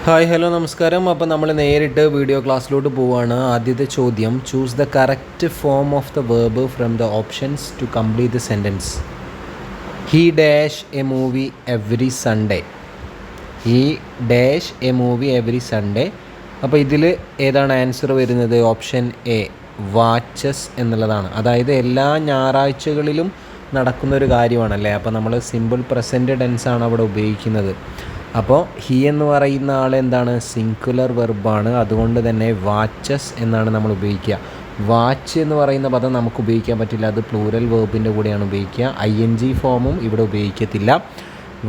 Hi hello നമസ്കാരം. അപ്പോൾ നമ്മൾ നേരിട്ട് വീഡിയോ ക്ലാസ്സിലോട്ട് പോവുകയാണ്. ആദ്യത്തെ ചോദ്യം, choose the correct form of the verb from the options to complete the sentence. He dash a movie every Sunday. He dash a movie every Sunday. അപ്പോൾ ഇതിൽ ഏതാണ് ആൻസർ വരുന്നത്? ഓപ്ഷൻ എ, വാച്ചസ് എന്നുള്ളതാണ്. അതായത് എല്ലാ ഞായറാഴ്ചകളിലും നടക്കുന്നൊരു കാര്യമാണല്ലേ. അപ്പോൾ നമ്മൾ സിമ്പിൾ പ്രസൻറ്റ് ടെൻസാണ് അവിടെ ഉപയോഗിക്കുന്നത്. അപ്പോൾ ഹി എന്ന് പറയുന്ന ആൾ എന്താണ്? സിംഗുലർ വെർബാണ്. അതുകൊണ്ട് തന്നെ വാച്ചസ് എന്നാണ് നമ്മൾ ഉപയോഗിക്കുക. വാച്ച് എന്ന് പറയുന്ന പദം നമുക്ക് ഉപയോഗിക്കാൻ പറ്റില്ല, അത് പ്ലൂറൽ വേർബിൻ്റെ കൂടെയാണ് ഉപയോഗിക്കുക. ING ഫോമും ഇവിടെ ഉപയോഗിക്കത്തില്ല.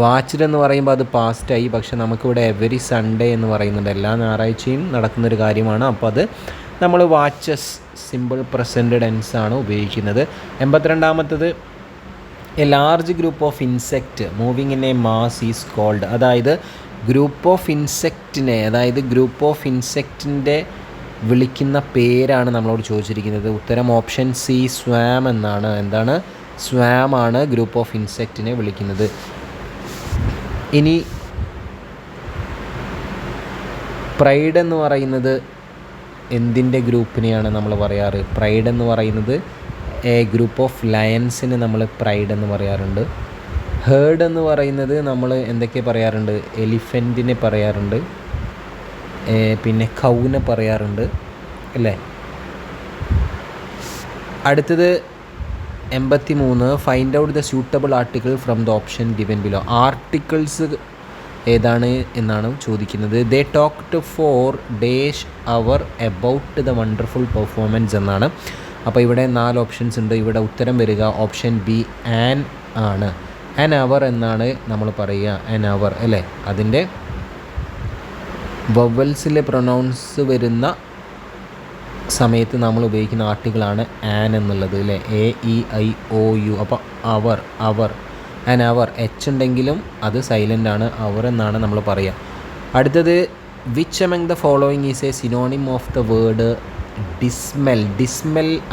വാച്ച്ഡ് എന്ന് പറയുമ്പോൾ അത് പാസ്റ്റായി. പക്ഷേ നമുക്കിവിടെ എവരി സൺഡേ എന്ന് പറയുന്നുണ്ട്, എല്ലാ ഞായറാഴ്ചയും നടക്കുന്നൊരു കാര്യമാണ്. അപ്പോൾ അത് നമ്മൾ വാച്ചസ് സിമ്പിൾ പ്രസൻറ്റ് ടെൻസ് ആണ് ഉപയോഗിക്കുന്നത്. 82ാമത്തത്, a large group of insect moving in a mass is called. അതായത് ഗ്രൂപ്പ് ഓഫ് ഇൻസെക്റ്റിൻ്റെ വിളിക്കുന്ന പേരാണ് നമ്മളോട് ചോദിച്ചിരിക്കുന്നത്. ഉത്തരം ഓപ്ഷൻ സി, സ്വാം എന്നാണ്. എന്താണ്? സ്വാം ആണ് ഗ്രൂപ്പ് ഓഫ് ഇൻസെക്റ്റിനെ വിളിക്കുന്നത്. ഇനി പ്രൈഡ് എന്ന് പറയുന്നത് എന്തിൻ്റെ ഗ്രൂപ്പിനെയാണ് നമ്മൾ പറയാറ്? പ്രൈഡ് എന്ന് പറയുന്നത് ഗ്രൂപ്പ് ഓഫ് ലയൺസിന് നമ്മൾ പ്രൈഡ് എന്ന് പറയാറുണ്ട്. ഹേർഡ് എന്ന് പറയുന്നത് നമ്മൾ എന്തൊക്കെ പറയാറുണ്ട്? എലിഫൻറ്റിനെ പറയാറുണ്ട്, പിന്നെ കൗനെ പറയാറുണ്ട് അല്ലേ. അടുത്തത് 83, find out the suitable article from the option given below. Articles ഏതാണ് എന്നാണ് ചോദിക്കുന്നത്. They talked for dash hour about the wonderful performance എന്നാണ്. അപ്പോൾ ഇവിടെ 4 ഓപ്ഷൻസ് ഉണ്ട്. ഇവിടെ ഉത്തരം വരിക ഓപ്ഷൻ ബി, ആൻ ആണ്. ആൻ അവർ എന്നാണ് നമ്മൾ പറയുക. ആൻ അവർ അല്ലേ. അതിൻ്റെ വവൽസിലെ പ്രൊനൗൺസ് വരുന്ന സമയത്ത് നമ്മൾ ഉപയോഗിക്കുന്ന ആർട്ടിക്കിളാണ് ആൻ എന്നുള്ളത് അല്ലേ. AEIOU. അപ്പോൾ അവർ ആൻ അവർ എച്ച് ഉണ്ടെങ്കിലും അത് സൈലൻ്റ് ആണ്. അവർ എന്നാണ് നമ്മൾ പറയുക. അടുത്തത്, which among the following is a synonym of the word dismal.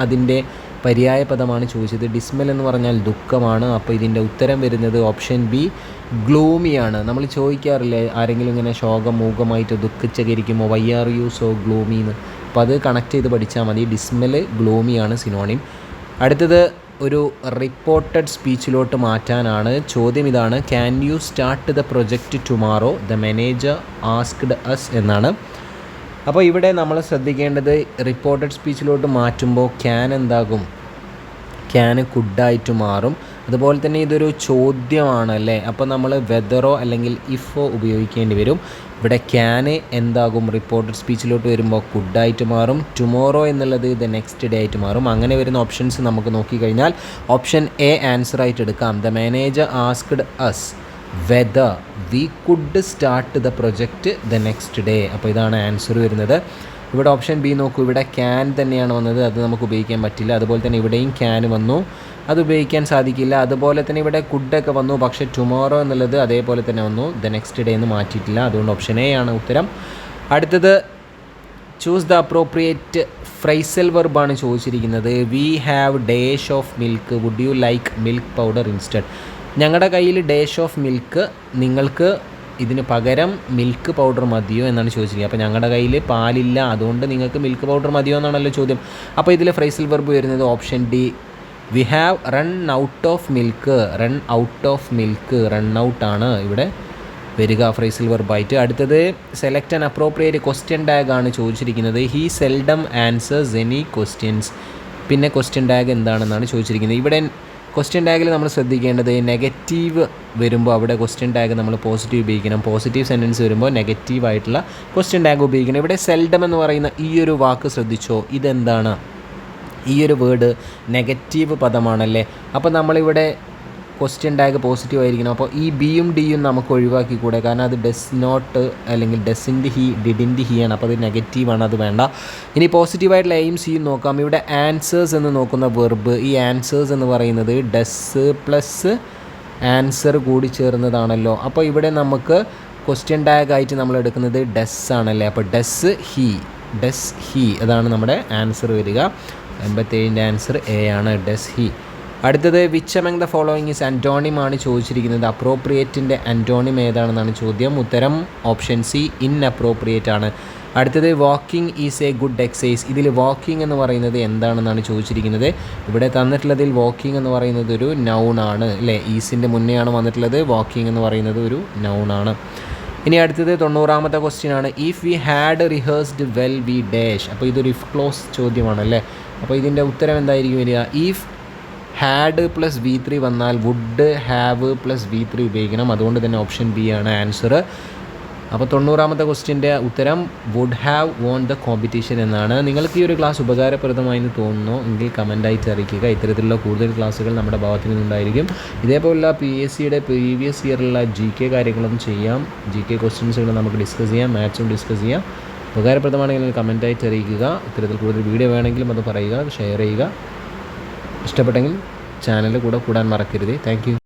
അതിൻ്റെ പര്യായ പദമാണ് ചോദിച്ചത്. ഡിസ്മെൽ എന്ന് പറഞ്ഞാൽ ദുഃഖമാണ്. അപ്പോൾ ഇതിൻ്റെ ഉത്തരം വരുന്നത് ഓപ്ഷൻ ബി, ഗ്ലൂമിയാണ്. നമ്മൾ ചോദിക്കാറില്ലേ ആരെങ്കിലും ഇങ്ങനെ മൂകമായിട്ട് ദുഃഖിച്ചകരിക്കുമ്പോൾ, why are you so gloomy എന്ന്. അപ്പോൾ അത് കണക്ട് ചെയ്ത് പഠിച്ചാൽ മതി. ഡിസ്മെൽ ഗ്ലൂമിയാണ് സിനോണിം. അടുത്തത് ഒരു റിപ്പോർട്ടഡ് സ്പീച്ചിലോട്ട് മാറ്റാനാണ്. ചോദ്യം ഇതാണ്, can you start the project tomorrow? The manager asked us എന്നാണ്. അപ്പോൾ ഇവിടെ നമ്മൾ ശ്രദ്ധിക്കേണ്ടത്, റിപ്പോർട്ടഡ് സ്പീച്ചിലോട്ട് മാറ്റുമ്പോൾ ക്യാൻ എന്താകും? ക്യാൻ കുഡായിട്ട് മാറും. അതുപോലെ തന്നെ ഇതൊരു ചോദ്യമാണ് അല്ലേ. അപ്പോൾ നമ്മൾ വെദറോ അല്ലെങ്കിൽ ഇഫോ ഉപയോഗിക്കേണ്ടി വരും. ഇവിടെ ക്യാന് എന്താകും? റിപ്പോർട്ടഡ് സ്പീച്ചിലോട്ട് വരുമ്പോൾ കുഡായിട്ട് മാറും. ടുമോറോ എന്നുള്ളത് ദ നെക്സ്റ്റ് ഡേ ആയിട്ട് മാറും. അങ്ങനെ വരുന്ന ഓപ്ഷൻസ് നമുക്ക് നോക്കിക്കഴിഞ്ഞാൽ ഓപ്ഷൻ എ ആൻസർ ആയിട്ട് എടുക്കാം. The manager asked us whether we could start the project the next day. അപ്പോൾ ഇതാണ് ആൻസർ വരുന്നത്. ഇവിടെ ഓപ്ഷൻ ബി നോക്കൂ, ഇവിടെ ക്യാൻ തന്നെയാണ് വന്നത്, അത് നമുക്ക് ഉപയോഗിക്കാൻ പറ്റില്ല. അതുപോലെ തന്നെ ഇവിടെയും ക്യാൻ വന്നു, അത് ഉപയോഗിക്കാൻ സാധിക്കില്ല. അതുപോലെ തന്നെ ഇവിടെ കുഡൊക്കെ വന്നു, പക്ഷേ ടുമോറോ എന്നുള്ളത് അതേപോലെ തന്നെ വന്നു, ദ നെക്സ്റ്റ് ഡേ എന്ന് മാറ്റിയിട്ടില്ല. അതുകൊണ്ട് ഓപ്ഷൻ എ ആണ് ഉത്തരം. അടുത്തത്, ചൂസ് ദ അപ്രോപ്രിയേറ്റ് ഫ്രൈസൽ വെർബാണ് ചോദിച്ചിരിക്കുന്നത്. We have dash of milk, would you like milk powder instead? ഞങ്ങളുടെ കയ്യിൽ ഡേഷ് ഓഫ് മിൽക്ക്, നിങ്ങൾക്ക് ഇതിന് പകരം മിൽക്ക് പൗഡർ മതിയോ എന്നാണ് ചോദിച്ചിരിക്കുന്നത്. അപ്പോൾ ഞങ്ങളുടെ കയ്യിൽ പാലില്ല, അതുകൊണ്ട് നിങ്ങൾക്ക് മിൽക്ക് പൗഡർ മതിയോ എന്നാണല്ലോ ചോദ്യം. അപ്പോൾ ഇതിൽ ഫ്രൈസൽ വെർബ് വരുന്നത് option D, we have run out of milk. Run out ആണ് ഇവിടെ വരിക ഫ്രൈസൽ വെർബായിട്ട്. അടുത്തത്, select an appropriate question tag ആണ് ചോദിച്ചിരിക്കുന്നത്. He seldom answers any questions. പിന്നെ ക്വസ്റ്റ്യൻ ടാഗ് എന്താണെന്നാണ് ചോദിച്ചിരിക്കുന്നത്. ഇവിടെ ക്വസ്റ്റ്യൻ ടാഗിൽ നമ്മൾ ശ്രദ്ധിക്കേണ്ടത്, നെഗറ്റീവ് വരുമ്പോൾ അവിടെ ക്വസ്റ്റ്യൻ ടാഗ് നമ്മൾ പോസിറ്റീവ് ഉപയോഗിക്കണം. പോസിറ്റീവ് സെൻറ്റൻസ് വരുമ്പോൾ നെഗറ്റീവായിട്ടുള്ള ക്വസ്റ്റ്യൻ ടാഗ് ഉപയോഗിക്കണം. ഇവിടെ സെൽഡം എന്ന് പറയുന്ന ഈ ഒരു വാക്ക് ശ്രദ്ധിച്ചോ, ഇതെന്താണ്? ഈ ഒരു വേർഡ് നെഗറ്റീവ് പദമാണല്ലേ. അപ്പോൾ നമ്മളിവിടെ ക്വസ്റ്റ്യൻ ടാഗ് പോസിറ്റീവ് ആയിരിക്കണം. അപ്പോൾ ഈ ബിയും ഡിയും നമുക്ക് ഒഴിവാക്കിക്കൂടെ, കാരണം അത് ഡസ് നോട്ട് അല്ലെങ്കിൽ ഡസിൻ്റ് ഹി, ഡിഡിൻ്റ് ഹി ആണ്. അപ്പോൾ അത് നെഗറ്റീവാണ്, അത് വേണ്ട. ഇനി പോസിറ്റീവായിട്ടുള്ള എയും സിയും നോക്കാം. ഇവിടെ ആൻസേഴ്സ് എന്ന് നോക്കുന്ന വെർബ്, ഈ ആൻസേഴ്സ് എന്ന് പറയുന്നത് ഡസ് പ്ലസ് ആൻസർ കൂടി ചേർന്നതാണല്ലോ. അപ്പോൾ ഇവിടെ നമുക്ക് ക്വസ്റ്റ്യൻ ടാഗ് ആയിട്ട് നമ്മൾ എടുക്കുന്നത് ഡസ് ആണല്ലേ. അപ്പോൾ ഡസ് ഹി അതാണ് നമ്മുടെ ആൻസർ വരിക. 87ൻ്റെ ആൻസർ എ ആണ്, ഡസ് ഹി. അടുത്തത് which among the following is antonym ആണ് ചോദിച്ചിരിക്കുന്നത്. അപ്രോപ്രിയേറ്റിൻ്റെ അൻറ്റോണിം ഏതാണെന്നാണ് ചോദ്യം. ഉത്തരം ഓപ്ഷൻ സി ഇൻഅപ്രോപ്രിയേറ്റ് ആണ്. അടുത്തത് walking is A good exercise. ഇതിൽ വാക്കിംഗ് എന്ന് പറയുന്നത് എന്താണെന്നാണ് ചോദിച്ചിരിക്കുന്നത്. ഇവിടെ തന്നിട്ടുള്ളതിൽ വാക്കിംഗ് എന്ന് പറയുന്നത് ഒരു നൗണാണ് അല്ലേ. ഈസിൻ്റെ മുന്നെയാണ് വന്നിട്ടുള്ളത്. വാക്കിംഗ് എന്ന് പറയുന്നത് ഒരു നൗണാണ്. ഇനി അടുത്തത് 90ാമത്തെ ക്വസ്റ്റ്യൻ ആണ്. If we had rehearsed well V dash. അപ്പോൾ ഇതൊരു ഇഫ് ക്ലോസ് ചോദ്യമാണ് അല്ലേ. അപ്പോൾ ഇതിൻ്റെ ഉത്തരം എന്തായിരിക്കും വരിക? ഇഫ് ഹാഡ് പ്ലസ് V3 വന്നാൽ വുഡ് ഹാവ് പ്ലസ് V3 ഉപയോഗിക്കണം. അതുകൊണ്ട് തന്നെ ഓപ്ഷൻ ബി ആണ് ആൻസർ. അപ്പോൾ 90ാമത്തെ ക്വസ്റ്റ്യൻ്റെ ഉത്തരം would have won the competition എന്നാണ്. നിങ്ങൾക്ക് ഈ ഒരു ക്ലാസ് ഉപകാരപ്രദമായി എന്ന് തോന്നുന്നു എങ്കിൽ കമൻറ്റായിട്ട് അറിയിക്കുക. ഇത്തരത്തിലുള്ള കൂടുതൽ ക്ലാസ്സുകൾ നമ്മുടെ ഭാഗത്തു നിന്നുണ്ടായിരിക്കും. ഇതേപോലുള്ള PSCയുടെ പ്രീവിയസ് ഇയറിലുള്ള GK കാര്യങ്ങളും ചെയ്യാം. GK ക്വസ്റ്റ്യൻസുകൾ നമുക്ക് ഡിസ്കസ് ചെയ്യാം, മാത്സും ഡിസ്കസ് ചെയ്യാം. ഉപകാരപ്രദമാണെങ്കിൽ കമൻറ്റായിട്ട് അറിയിക്കുക. ഇത്തരത്തിൽ കൂടുതൽ വീഡിയോ വേണമെങ്കിലും അത് പറയുക, ഷെയർ ചെയ്യുക. ഇഷ്ടപ്പെട്ടെങ്കിൽ ചാനലിൽ കൂടെ കൂടാൻ മറക്കരുത്. Thank you.